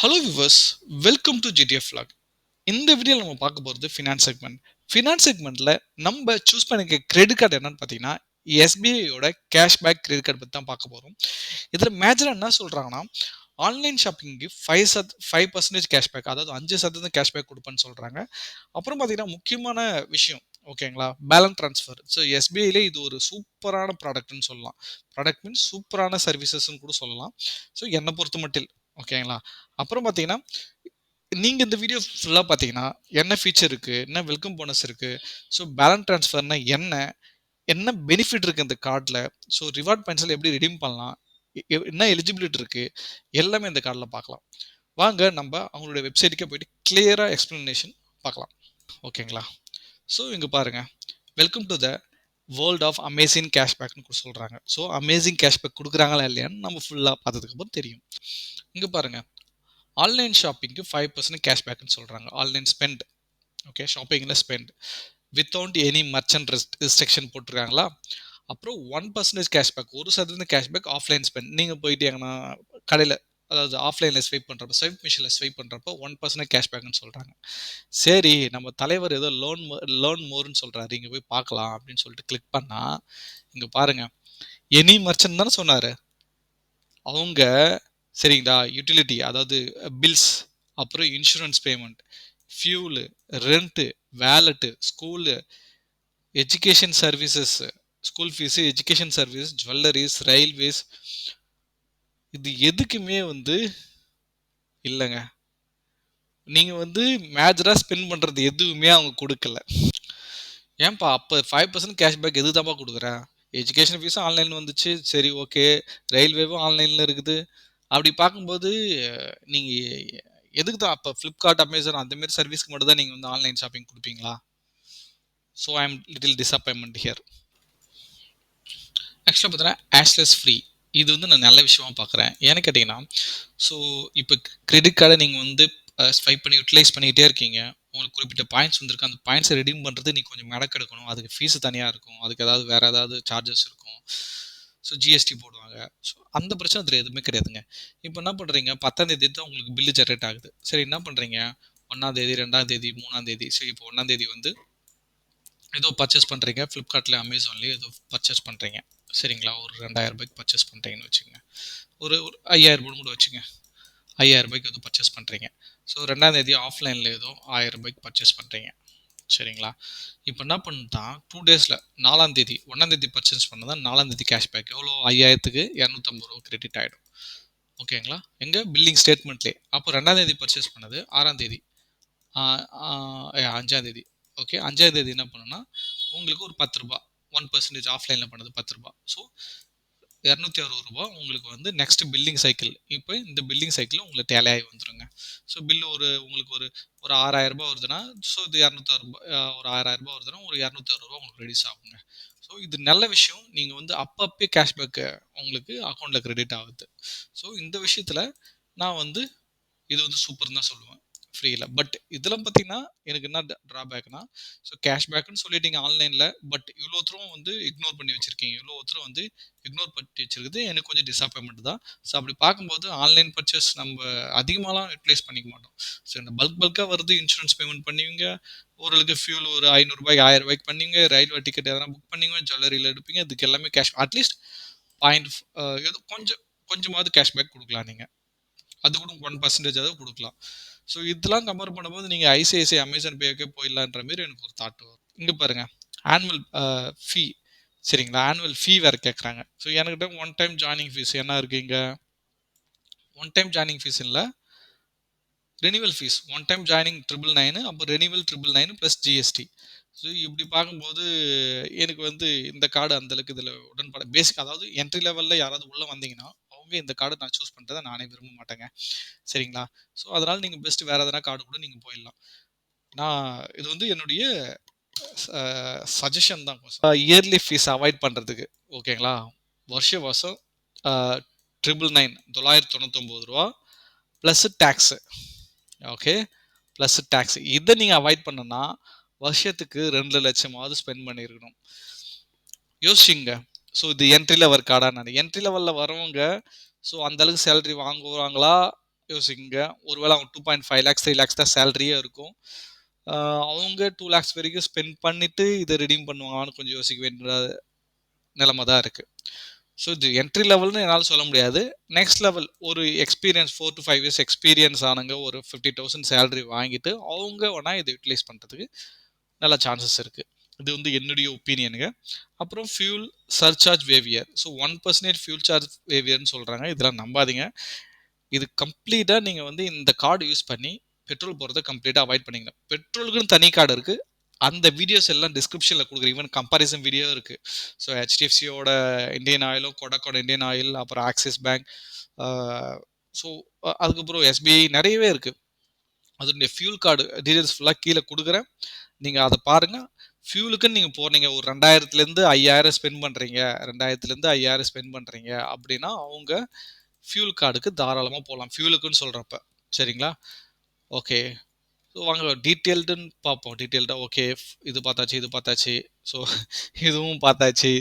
Hello viewers, welcome to GTFVlog. இந்த வீடியோவில் நம்ம பார்க்க போகிறது ஃபினான்ஸ் செக்மெண்ட். ஃபினான்ஸ் செக்மெண்ட்டில் நம்ம சூஸ் பண்ணிக்க கிரெடிட் கார்டு என்னன்னு பார்த்தீங்கன்னா எஸ்பிஐயோட கேஷ்பேக் கிரெடிட் கார்டு பற்றி தான் பார்க்க போகிறோம். இதில் மேஜராக என்ன சொல்கிறாங்கன்னா ஆன்லைன் ஷாப்பிங்க்கு 5% கேஷ்பேக், அதாவது 5% கேஷ்பேக் கொடுப்பேன்னு சொல்கிறாங்க. அப்புறம் பார்த்தீங்கன்னா முக்கியமான விஷயம் ஓகேங்களா, பேலன்ஸ் ட்ரான்ஸ்ஃபர். ஸோ எஸ்பிஐலே இது ஒரு சூப்பரான ப்ராடக்ட்னு சொல்லலாம். ப்ராடக்ட் மீன்ஸ் சூப்பரான சர்வீசஸ்ன்னு கூட சொல்லலாம். ஸோ என்னை பொறுத்த மட்டும் ஓகேங்களா. அப்புறம் பார்த்தீங்கன்னா நீங்கள் இந்த வீடியோ ஃபுல்லாக பார்த்தீங்கன்னா என்ன ஃபீச்சர் இருக்குது, என்ன வெல்கம் போனஸ் இருக்குது, ஸோ பேலன்ஸ் ட்ரான்ஸ்ஃபர்னா என்ன, என்ன பெனிஃபிட் இருக்குது இந்த கார்டில், ஸோ ரிவார்ட் பாயிண்ட்ஸில் எப்படி ரிடீம் பண்ணலாம், என்ன எலிஜிபிலிட்டி இருக்குது, எல்லாமே இந்த கார்டில் பார்க்கலாம். வாங்க நம்ம அவங்களுடைய வெப்சைட்டுக்கே போயிட்டு கிளியராக எக்ஸ்ப்ளனேஷன் பார்க்கலாம். ஓகேங்களா. ஸோ இங்கே பாருங்கள், welcome to the world of amazing கேஷ்பேக்னு சொல்கிறாங்க. ஸோ அமேசிங் கேஷ்பேக் கொடுக்குறாங்களா இல்லையான்னு நம்ம ஃபுல்லாக பார்த்ததுக்கப்புறம் தெரியும். இங்கே பாருங்கள், ஆன்லைன் ஷாப்பிங்க்கு 5% கேஷ்பேக்னு சொல்கிறாங்க. ஆன்லைன் ஸ்பெண்ட், ஓகே, ஷாப்பிங்கில் spend without any merchant restriction போட்டிருக்காங்களா. அப்புறம் 1% கேஷ்பேக், 1% கேஷ்பேக் ஆஃப்லைன் ஸ்பெண்ட். நீங்கள் போயிட்டு எங்கன்னா கடையில், அதாவது ஆஃப்லைனில் ஸ்வைப் பண்ணுறப்ப, ஸ்வைப் மிஷினில் ஸ்வைப் பண்ணுறப்போ 1% கேஷ்பேக்னு சொல்கிறாங்க. சரி, நம்ம தலைவர் ஏதோ லேர்ன் மோர்னு சொல்கிறாரு, இங்கே போய் பார்க்கலாம் அப்படின்னு சொல்லிட்டு கிளிக் பண்ணால் இங்கே பாருங்கள், எனி மர்ச்சன்ட் தானே சொன்னார் அவங்க. சரிங்களா, யூட்டிலிட்டி அதாவது பில்ஸ், அப்புறம் insurance payment, fuel, rent, வேலெட்டு, school, education services, school fees, education service, jewelleries, railways, இது எதுக்குமே இல்லைங்க. நீங்கள் மேஜராக ஸ்பெண்ட் பண்ணுறது எதுவுமே அவங்க கொடுக்கல. ஏன்பா அப்போ 5% கேஷ்பேக் எது தான்ப்பா கொடுக்குறேன்? எஜுகேஷன் ஃபீஸும் ஆன்லைனில் வந்துச்சு, சரி ஓகே, ரயில்வேவும் ஆன்லைனில் இருக்குது. அப்படி பார்க்கும்போது நீங்கள் எதுக்கு தான் அப்போ ஃப்ளிப்கார்ட், அமேசான் அந்தமாரி சர்வீஸ்க்கு மட்டும் தான் நீங்கள் ஆன்லைன் ஷாப்பிங் கொடுப்பீங்களா? So I am little disappointment here. ஆக்சுவலாக பார்த்தீங்கன்னா ஆஷ்லெஸ் ஃப்ரீ, இது நான் நல்ல விஷயமா பார்க்குறேன். ஏன்னு கேட்டிங்கன்னா, ஸோ இப்போ கிரெடிட் கார்டை நீங்கள் ஸ்வைப் பண்ணி யூட்டிலைஸ் பண்ணிக்கிட்டே இருக்கீங்க, உங்களுக்கு குறிப்பிட்ட பாயிண்ட்ஸ் வந்திருக்கு, அந்த பாயிண்ட்ஸை ரெடீம் பண்ணுறது நீங்கள் கொஞ்சம் மெனக்கெடுக்கணும், அதுக்கு ஃபீஸு தனியாக இருக்கும், அதுக்கு ஏதாவது வேறு ஏதாவது சார்ஜஸ் இருக்கும், ஸோ ஜிஎஸ்டி போடுவாங்க. ஸோ அந்த பிரச்சனை அதில் எதுவுமே கிடையாதுங்க. இப்போ என்ன பண்ணுறீங்க, 10ஆம் தேதி தான் உங்களுக்கு பில்லு ஜென்ரேட் ஆகுது. சரி, என்ன பண்ணுறீங்க, 1ஆம் தேதி, 2ஆம் தேதி, 3ஆம் தேதி, சரி இப்போ 1ஆம் தேதி ஏதோ பர்ச்சேஸ் பண்ணுறீங்க, ஃப்ளிப்கார்ட்டில் அமேசான்லேயே ஏதோ பர்ச்சேஸ் பண்ணுறீங்க. சரிங்களா, ஒரு 2000 ரூபாய்க்கு பர்ச்சேஸ் பண்ணுறீங்கன்னு வச்சுக்கோங்க, ஒரு 5000 கூட வச்சுங்க, 5000 ரூபாய்க்கு ஏதோ பர்ச்சேஸ் பண்ணுறீங்க. ஸோ 2ஆம் தேதி ஆஃப்லைனில் ஏதோ 1000 ரூபாய்க்கு பர்ச்சேஸ் பண்ணுறீங்க. சரிங்களா, இப்போ என்ன பண்ணுதான் 2 டேஸில் 4ஆம் தேதி, 1ஆம் தேதி பர்ச்சேஸ் பண்ணதான் 4ஆம் தேதி கேஷ்பேக் எவ்வளோ, 5000க்கு 250 ரூபா கிரெடிட் ஆகிடும். ஓகேங்களா, எங்கள் பில்லிங் ஸ்டேட்மெண்ட்லேயே. அப்போ 2ஆம் தேதி பர்ச்சேஸ் பண்ணது 6ஆம் தேதி, 5ஆம் தேதி, ஓகே, 5ஆம் தேதி என்ன பண்ணுன்னா உங்களுக்கு ஒரு 10 ரூபா, 1% ஆஃப்லைனில் பண்ணது 10 ரூபா. ஸோ 260 ரூபா உங்களுக்கு நெக்ஸ்ட் பில்லிங் சைக்கிள். இப்போ இந்த பில்லிங் சைக்கிள் உங்களுக்கு டேலி ஆகி வந்துருங்க. ஸோ பில்லு உங்களுக்கு ஒரு 6000 ரூபா வருதுன்னா, ஸோ இது 260 ஒரு 6000 ரூபா வருதுன்னா ஒரு 260 ரூபா உங்களுக்கு ரெடியூஸ் ஆகுங்க. ஸோ இது நல்ல விஷயம். நீங்கள் அப்பப்பே கேஷ்பேக்கு உங்களுக்கு அக்கௌண்ட்டில் கிரெடிட் ஆகுது. ஸோ இந்த விஷயத்தில் நான் இது சூப்பர்னு தான் சொல்லுவேன், ஃப்ரீயில். பட் இதெல்லாம் பார்த்தீங்கன்னா எனக்கு என்ன ட்ராபேக்னா, ஸோ கேஷ்பேக்குன்னு சொல்லிட்டீங்க ஆன்லைனில், பட் இவ்வளோ தூரம் இக்னோர் பண்ணி வச்சுருக்கீங்க, இவ்வளோ தூரம் இக்னோர் பண்ணி வச்சுருக்குது, எனக்கு கொஞ்சம் டிசப்பாயின்மெண்ட் தான். ஸோ அப்படி பார்க்கும்போது ஆன்லைன் பர்ச்சேஸ் நம்ம அதிகமாகலாம் யூட்டிலைஸ் பண்ணிக்க மாட்டோம். ஸோ இந்த பல்காக வருது, இன்சூரன்ஸ் பேமெண்ட் பண்ணுவீங்க, ஓரளவுக்கு ஃபியூல் ஒரு 500 ரூபாய்க்கு 1000 ரூபாய்க்கு பண்ணீங்க, ரயில்வே டிக்கெட் எதனா புக் பண்ணுவீங்க, ஜுவல்லரியில் எடுப்பீங்க, இதுக்கு எல்லாமே கேஷ் அட்லீஸ்ட் பாயிண்ட் ஏதோ கொஞ்சமாவது கேஷ்பேக் கொடுக்கலாம். நீங்கள் அது கூட 1% அதாவது கொடுக்கலாம். ஸோ இதெல்லாம் கம்பேர் பண்ணும்போது நீங்கள் ஐசிஐசிஐ அமேசான் பேக்கே போயிடலான்ற மாரி எனக்கு ஒரு தாட் வரும். இங்கே பாருங்கள், ஆனுவல் ஃபீ, சரிங்களா, ஆனுவல் ஃபீ வேறு கேட்குறாங்க. ஸோ என்கிட்ட 1 டைம் ஜாயினிங் ஃபீஸ் என்ன இருக்குது, இங்கே 1 டைம் ஜாயினிங் ஃபீஸ் இல்லை, ரெனிவல் ஃபீஸ் 1 டைம் ஜாயினிங் 999, அப்போ ரெனிவல் 999 ப்ளஸ் ஜிஎஸ்டி. ஸோ இப்படி பார்க்கும்போது எனக்கு இந்த கார்டு அந்தளவுக்கு இதில் உடன்பாடு பேசிக், அதாவது என்ட்ரி லெவலில் யாராவது உள்ளே வந்தீங்கன்னா அவங்க இந்த கார்டு நான் சூஸ் பண்ணுறதை நானே விரும்ப மாட்டேங்க. சரிங்களா, ஸோ அதனால் நீங்கள் பெஸ்ட்டு வேறு எதனா கார்டு கூட நீங்கள் போயிடலாம். நான் இது என்னுடைய சஜஷன் தான். இயர்லி ஃபீஸ் அவாய்ட் பண்ணுறதுக்கு ஓகேங்களா, வருஷம் 999 ரூபா plus tax, okay, plus tax. இதை நீங்கள் அவாய்ட் பண்ணனா வருஷத்துக்கு 2 லட்சமாவது ஸ்பெண்ட் பண்ணியிருக்கணும். யோசிச்சுங்க. ஸோ இது என்ட்ரி லெவல் கார்டாக, நான் என்ட்ரி லெவலில் வரவங்க ஸோ அந்தளவுக்கு சேலரி வாங்குவாங்களா யோசிங்க. ஒருவேளை அவங்க 2.5 லேக்ஸ் 3 லேக்ஸ் தான் சேலரியே இருக்கும். அவங்க 2 லேக்ஸ் வரைக்கும் ஸ்பெண்ட் பண்ணிட்டு இதை ரிடீம் பண்ணுவாங்கன்னு கொஞ்சம் யோசிக்க வேண்டிய நிலைமை தான் இருக்கு. ஸோ இது என்ட்ரி லெவல்னு என்னால் சொல்ல முடியாது. நெக்ஸ்ட் லெவல் ஒரு எக்ஸ்பீரியன்ஸ் 4 to 5 இயர்ஸ் எக்ஸ்பீரியன்ஸ் ஆனவங்க ஒரு 50,000 சேலரி வாங்கிட்டு அவங்க வேணால் இதை யூட்டிலைஸ் பண்ணுறதுக்கு நல்ல சான்சஸ் இருக்குது. இது வந்து என்னுடைய ஒப்பீனியனுங்க. அப்புறம் fuel surcharge waiver. So 1% fuel charge வேவியர்னு சொல்கிறாங்க. இதெல்லாம் நம்பாதீங்க. இது கம்ப்ளீட்டாக நீங்கள் வந்து இந்த கார்டு யூஸ் பண்ணி பெட்ரோல் போகிறத கம்ப்ளீட்டாக அவாய்ட் பண்ணிக்கணும். பெட்ரோலுக்குன்னு தனி கார்டு இருக்குது. அந்த வீடியோஸ் எல்லாம் டிஸ்கிரிப்ஷனில் கொடுக்குறேன். ஈவன் கம்பாரிசன் வீடியோ இருக்குது. ஸோ ஹெச்டிஎஃப்சியோட இந்தியன் ஆயிலும் கொடக்கோட இந்தியன் ஆயில் அப்புறம் ஆக்சிஸ் பேங்க், ஸோ அதுக்கப்புறம் எஸ்பிஐ நிறையவே இருக்குது. அதனுடைய ஃபியூல் கார்டு டீட்டெயில்ஸ் ஃபுல்லாக கீழே கொடுக்குறேன். நீங்கள் அதை பாருங்கள். ஃபியூலுக்குன்னு நீங்கள் போனீங்க ஒரு 2000லேருந்து 5000 ஸ்பெண்ட் பண்ணுறீங்க, 2000லேருந்து 5000 ஸ்பெண்ட் பண்ணுறீங்க அப்படின்னா அவங்க ஃபியூல் கார்டுக்கு தாராளமாக போகலாம். ஃபியூலுக்குன்னு சொல்கிறப்ப சரிங்களா? ஓகே. ஸோ வாங்க டீட்டெயில்டுன்னு பார்ப்போம். டீட்டெயில்டாக ஓகே இது பார்த்தாச்சு இது பார்த்தாச்சு. ஸோ இதுவும் பார்த்தாச்சு.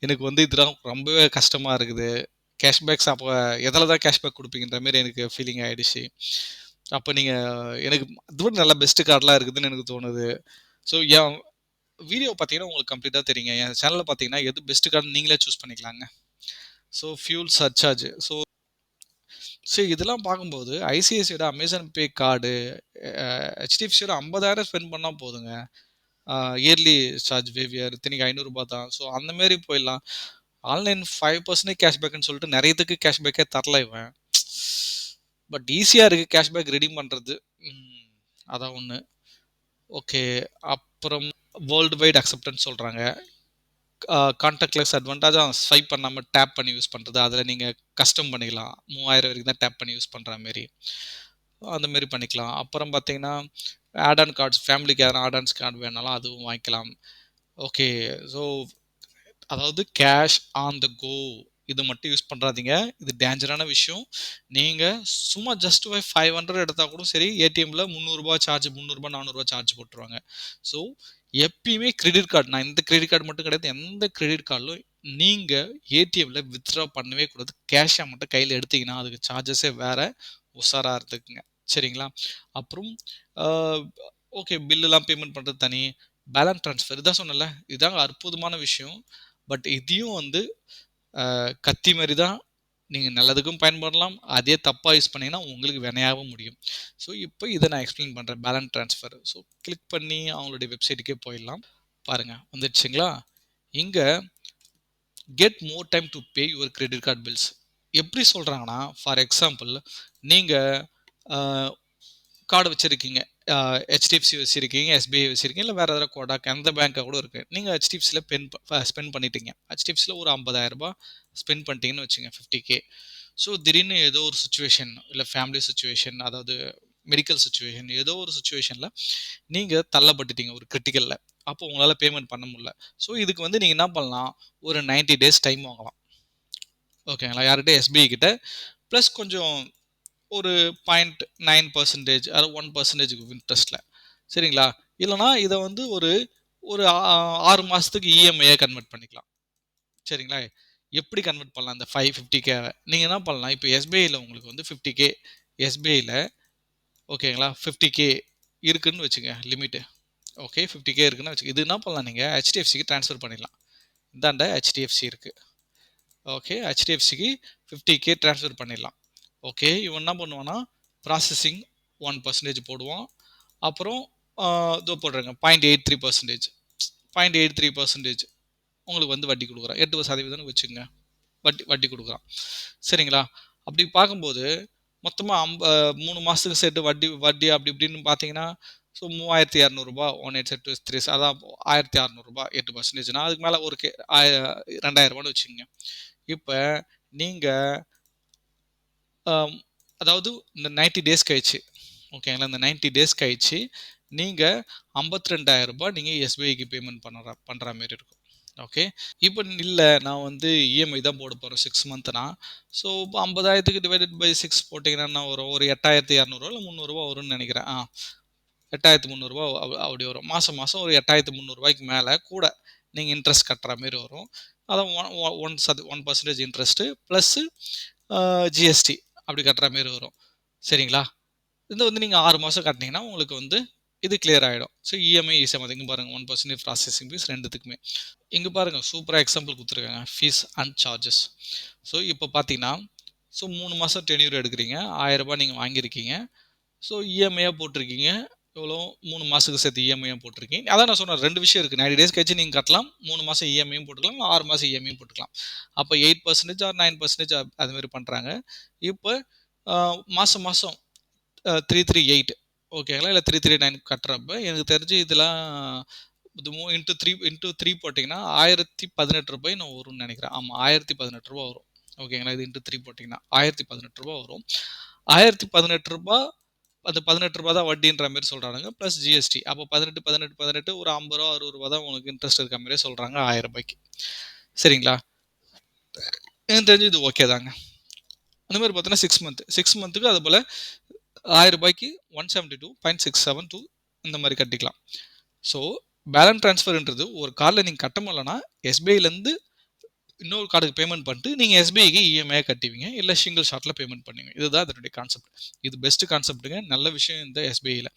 எனக்கு வந்து இதெல்லாம் ரொம்பவே கஷ்டமாக இருக்குது. கேஷ்பேக்ஸ் அப்போ எதில் தான் கேஷ்பேக் கொடுப்பீங்கன்ற மாதிரி எனக்கு ஃபீலிங் ஆகிடுச்சு. அப்போ நீங்கள் எனக்கு இதுவும் நல்ல பெஸ்ட்டு கார்டெலாம் இருக்குதுன்னு எனக்கு தோணுது. ஸோ என் வீடியோ பார்த்தீங்கன்னா உங்களுக்கு கம்ப்ளீட்டாக தெரியுங்க. என் சேனலில் பார்த்தீங்கன்னா எது பெஸ்ட்டு கார்டு நீங்களே சூஸ் பண்ணிக்கலாங்க. So fuel surcharge. ஸோ இதெல்லாம் பார்க்கும்போது ஐசிஐசியோட அமேசான் பே கார்டு, ஹெச்டிஎஃப்சியோட 50,000 ஸ்பெண்ட் பண்ணால் போதுங்க. இயர்லி சார்ஜ் வேவியர் இத்தனைக்கு 500 தான். ஸோ அந்தமாரி போயிடலாம். ஆன்லைன் 5% கேஷ்பேக்குன்னு சொல்லிட்டு நிறையத்துக்கு கேஷ்பேக்கே தரல இவன். பட் ஈஸியாக இருக்குது கேஷ்பேக் ரெடீம் பண்ணுறது. அதான் ஒன்று. ஓகே. அப்புறம் வேர்ல்டு வைட் அக்செப்டன்ஸ் சொல்கிறாங்க. கான்டாக்ட்லெஸ் அட்வான்டேஜாக ஸ்வைப் பண்ணாமல் டேப் பண்ணி யூஸ் பண்ணுறது. அதில் நீங்கள் கஸ்டம் பண்ணிக்கலாம். 3000 வரைக்கும் தான் டேப் பண்ணி யூஸ் பண்ணுற மாரி. அந்தமாரி பண்ணிக்கலாம். அப்புறம் பார்த்தீங்கன்னா ஆட் ஆன் கார்ட்ஸ், ஃபேமிலிக்கு யாரும் ஆட் ஆன்ஸ் கார்டு வேணாலும் அதுவும் வாங்கிக்கலாம். ஓகே. ஸோ அதாவது கேஷ் ஆன் த கோ இது மட்டும் யூஸ் பண்ணுறாதீங்க. இது டேஞ்சரான விஷயம். நீங்கள் சும்மா ஜஸ்ட் 500 எடுத்தால் கூட சரி, ஏடிஎம்மில் 300 சார்ஜ், 300 400 சார்ஜ் போட்டுருவாங்க. ஸோ எப்பயுமே கிரெடிட் கார்டு, நான் இந்த கிரெடிட் கார்டு மட்டும் கிடையாது, எந்த கிரெடிட் கார்டிலும் நீங்கள் ஏடிஎம்மில் வித்ட்ரா பண்ணவே கூடாது. கேஷாக மட்டும் கையில் எடுத்தீங்கன்னா அதுக்கு சார்ஜஸே வேறு, உஷாராக இருக்குங்க. சரிங்களா? அப்புறம் ஓகே, பில்லுலாம் பேமெண்ட் பண்ணுறது தனி, பேலன்ஸ் ட்ரான்ஸ்ஃபர் இதான் சொன்னல, இதாங்க அற்புதமான விஷயம். பட் இதையும் வந்து கத்தி மாதிரி தான். நீங்கள் நல்லதுக்கும் பயன்படலாம், அதே தப்பாக யூஸ் பண்ணிங்கன்னா உங்களுக்கு வினையாகவும் முடியும். ஸோ இப்போ இதை நான் எக்ஸ்பிளைன் பண்ணுறேன், பேலன்ஸ் ட்ரான்ஸ்ஃபர். ஸோ கிளிக் பண்ணி அவங்களுடைய வெப்சைட்டுக்கே போயிடலாம். பாருங்கள் வந்துடுச்சுங்களா? இங்கே get more time to pay your credit card bills. எப்படி சொல்கிறாங்கன்னா, ஃபார் எக்ஸாம்பிள் நீங்கள் கார்டு வச்சுருக்கீங்க, ஹெச்டிஎஃப்சி வச்சுருக்கீங்க, எஸ்பிஐ வச்சுருக்கீங்க, இல்லை வேறு ஏதாவது கோடாக் எந்த பேங்க்காக கூட இருக்குது. நீங்கள் ஹெச்டிஎஃப்சியில் ஸ்பெண்ட் பண்ணிட்டீங்க. ஹெச்டிஎஃப்சியில் ஒரு 50,000 ஸ்பெண்ட் பண்ணிட்டீங்கன்னு வச்சுங்க, 50K. ஸோ திடீர்னு ஏதோ ஒரு சுச்சுவேஷன், இல்லை ஃபேமிலி சுச்சுவேஷன், அதாவது மெடிக்கல் சுச்சுவேஷன், ஏதோ ஒரு சுச்சுவேஷனில் நீங்கள் தள்ளப்பட்டுட்டீங்க ஒரு கிரிட்டிக்கலில். அப்போ உங்களால் பேமெண்ட் பண்ண முடியல. ஸோ இதுக்கு வந்து நீங்கள் என்ன பண்ணலாம், ஒரு 90 days டைம் வாங்கலாம். ஓகேங்களா? யார்கிட்ட? எஸ்பிஐ கிட்ட. ப்ளஸ் கொஞ்சம் ஒரு 0.9% அது 1% இன்ட்ரெஸ்ட்டில். சரிங்களா? இல்லைனா இதை வந்து ஒரு ஒரு 6 மாதத்துக்கு இஎம்ஐயை கன்வெர்ட் பண்ணிக்கலாம். சரிங்களா? எப்படி கன்வெர்ட் பண்ணலாம் இந்த 550K? நீங்கள் என்ன பண்ணலாம், இப்போ எஸ்பிஐயில் உங்களுக்கு வந்து 50K, எஸ்பிஐயில் ஓகேங்களா 50K இருக்குன்னு வச்சுங்க லிமிட்டு. ஓகே 50K இருக்குன்னு வச்சுக்க. இது என்ன பண்ணலாம், நீங்கள் ஹெச்டிஎஃப்சிக்கு ட்ரான்ஸ்ஃபர் பண்ணிடலாம். இந்தாண்ட ஹெச்டிஎஃப்சி இருக்குது. ஓகே, ஹெச்டிஎஃப்சிக்கு 50K ட்ரான்ஸ்ஃபர் பண்ணிடலாம். ஓகே, இவன் என்ன பண்ணுவான்னா ப்ராசஸிங் 1% போடுவான். அப்புறம் இதோ போடுறாங்க 0.83%. 0.83% உங்களுக்கு வந்து வட்டி கொடுக்குறான். 8% வச்சுங்க வட்டி கொடுக்குறான். சரிங்களா? அப்படி பார்க்கும்போது மொத்தமாக 3 மாதத்துக்கு சேர்த்து வட்டி அப்படி இப்படின்னு பார்த்தீங்கன்னா, ஸோ 3,200 1873 அதான் 1,600 8%. அதுக்கு மேலே ஒரு 2,000 வச்சுக்கோங்க. இப்போ நீங்கள் அதாவது இந்த 90 days கழிச்சு, ஓகேங்களா, இந்த 90 days கழிச்சு நீங்கள் 52,000 நீங்கள் எஸ்பிஐக்கு பேமெண்ட் பண்ணுற மாதிரி இருக்கும். ஓகே, இப்போ இல்லை நான் வந்து இஎம்ஐ தான் போட போகிறேன் 6 மந்த்னா. ஸோ இப்போ 50,000க்கு டிவைடட் பை 6 போட்டிங்கன்னா வரும் ஒரு 8,200 இல்லை 300 வரும்னு நினைக்கிறேன். 8,300 அப்படி வரும். மாதம் ஒரு 8,300 மேலே கூட நீங்கள் இன்ட்ரெஸ்ட் கட்டுற மாரி வரும். அதான் 1% இன்ட்ரெஸ்ட்டு ப்ளஸ்ஸு ஜிஎஸ்டி அப்படி கட்டுற மாரி வரும். சரிங்களா? இது வந்து நீங்கள் 6 மாதம் கட்டினீங்கன்னா உங்களுக்கு வந்து இது கிளியர் ஆகிடும். ஸோ இஎம்ஐ ஈஸியாக பார்த்திங்க பாருங்கள் 1% ப்ராசஸிங் ஃபீஸ் ரெண்டுத்துக்குமே. இங்கே பாருங்கள் சூப்பராக எக்ஸாம்பிள் கொடுத்துருக்காங்க ஃபீஸ் அண்ட் சார்ஜஸ். ஸோ இப்போ பார்த்தீங்கன்னா ஸோ 3 மாதம் டென்யூர் எடுக்கிறீங்க, 1000 ரூபாய் நீங்கள் வாங்கியிருக்கீங்க. ஸோ இஎம்ஐயாக போட்டிருக்கீங்க. எவ்வளோ 3 மாதத்துக்கு சேர்த்து இஎம்ஐயாக போட்டிருக்கீங்க. அதான் நான் சொன்னேன் 2 விஷயம் இருக்குது. 90 டேஸ் கழிச்சு நீங்கள் கட்டலாம், 3 மாதம் இஎம்ஐயும் போட்டுக்கலாம், 6 மாதம் இஎம்ஐயும் போட்டுக்கலாம். அப்போ 8% ஆர் 9% அதுமாரி பண்ணுறாங்க. இப்போ மாதம் மாதம் 338 ஓகேங்களா, இல்லை 339 கட்டுறப்ப எனக்கு தெரிஞ்சு இதெல்லாம் இது இன்ட்டு த்ரீ போட்டிங்கன்னா 1018 ரூபாய் நான் வரும்னு நினைக்கிறேன். ஆமாம் 1018 ரூபா வரும். ஓகேங்களா, இது இன்ட்டு 3 போட்டிங்கன்னா 1018 ரூபா வரும். 1018 ரூபா அது 18 ரூபா தான் வட்டின்ற மாதிரி சொல்கிறாங்க, ப்ளஸ் ஜிஎஸ்டி. அப்போ 18 ஒரு 50 ரூபா 60 ரூபா தான் உங்களுக்கு இன்ட்ரெஸ்ட் இருக்க மாதிரியே சொல்கிறாங்க 1000 ரூபாய்க்கு. சரிங்களா, எனக்கு தெரிஞ்சு இது ஓகே தாங்க. அந்த மாதிரி பார்த்தோன்னா 6 மந்த்துக்கு அது போல் 1000 ரூபாய்க்கு 172.672 இந்த மாதிரி கட்டிக்கலாம். ஸோ பேலன்ஸ் ட்ரான்ஸ்ஃபர்ன்றது ஒரு கார்டில் நீங்கள் கட்ட முடியலன்னா எஸ்பிஐலேருந்து இன்னொரு கார்டுக்கு பேமெண்ட் பண்ணிட்டு நீங்கள் எஸ்பிஐக்கு இஎம்ஐ கட்டுவீங்க, இல்லை சிங்கிள் ஷாட்டில் பேமெண்ட் பண்ணுவீங்க. இதுதான் இதனுடைய கான்செப்ட். இது பெஸ்ட் கான்செப்ட்டுங்க, நல்ல விஷயம் இந்த எஸ்பிஐயில்.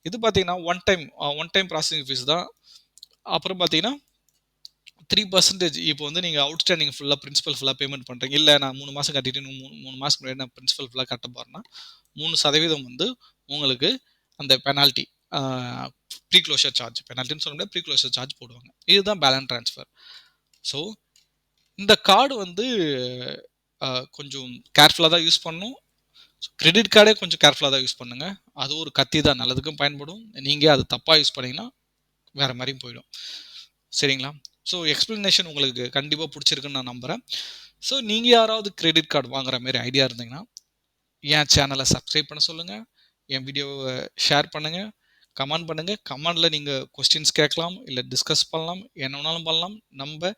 இது பார்த்தீங்கன்னா ஒன் டைம் ப்ராசஸிங் ஃபீஸ் தான். அப்புறம் பார்த்தீங்கன்னா 3% இப்போ வந்து நீங்கள் அவுட்ஸ்டாண்டிங் பிரின்சிபல் ஃபுல்லாக பேமெண்ட் பண்ணுறீங்க, இல்லை நான் 3 மாதம் கட்டிட்டு 3 மாதத்துக்கு முன்னாடி நான் பிரின்சிபல் ஃபுல்லாக கட்ட போகிறேன்னா 3% வந்து உங்களுக்கு அந்த பெனால்ட்டி ப்ரீ க்ளோஷர் சார்ஜ், பெனால்ட்டின்னு சொல்ல முடியாது, ப்ரீ க்ளோஷர் சார்ஜ் போடுவாங்க. இதுதான் பேலன்ஸ் ட்ரான்ஸ்ஃபர். ஸோ இந்த கார்டு வந்து கொஞ்சம் கேர்ஃபுல்லாக தான் யூஸ் பண்ணணும். கிரெடிட் கார்டே கொஞ்சம் கேர்ஃபுல்லாக தான் யூஸ் பண்ணுங்கள். அது ஒரு கத்தி தான், நல்லதுக்கும் பயன்படும். நீங்கள் அது தப்பாக யூஸ் பண்ணிங்கன்னா வேறு மாதிரியும் போயிடும். சரிங்களா, ஸோ எக்ஸ்ப்ளனேஷன் உங்களுக்கு கண்டிப்பாக பிடிச்சிருக்குன்னு நான் நம்புகிறேன். ஸோ நீங்கள் யாராவது கிரெடிட் கார்டு வாங்குற மாதிரி ஐடியா இருந்தீங்கன்னா என் சேனலை சப்ஸ்கிரைப் பண்ண சொல்லுங்கள், என் வீடியோவை ஷேர் பண்ணுங்கள், கமெண்ட் பண்ணுங்கள். கமெண்டில் நீங்கள் கொஸ்டின்ஸ் கேட்கலாம், இல்லை டிஸ்கஸ் பண்ணலாம், என்ன வேணாலும் பண்ணலாம். நம்ம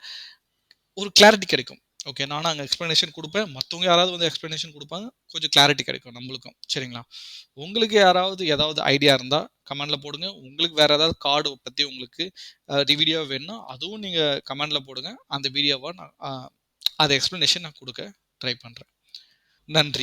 ஒரு கிளாரிட்டி கிடைக்கும். ஓகே, நானும் அங்கே எக்ஸ்ப்ளனேஷன் கொடுப்பேன், மற்றவங்க யாராவது வந்து எக்ஸ்ப்ளனேஷன் கொடுப்பாங்க, கொஞ்சம் கிளாரிட்டி கிடைக்கும் நம்மளுக்கும். சரிங்களா, உங்களுக்கு யாராவது ஏதாவது ஐடியா இருந்தால் கமெண்டில் போடுங்க. உங்களுக்கு வேறு ஏதாவது கார்டு பற்றி உங்களுக்கு வீடியோ வேணும்னா அதுவும் நீங்கள் கமெண்டில் போடுங்க. அந்த வீடியோவை நான் அதை எக்ஸ்ப்ளனேஷன் நான் கொடுக்க ட்ரை பண்ணுறேன். நன்றி.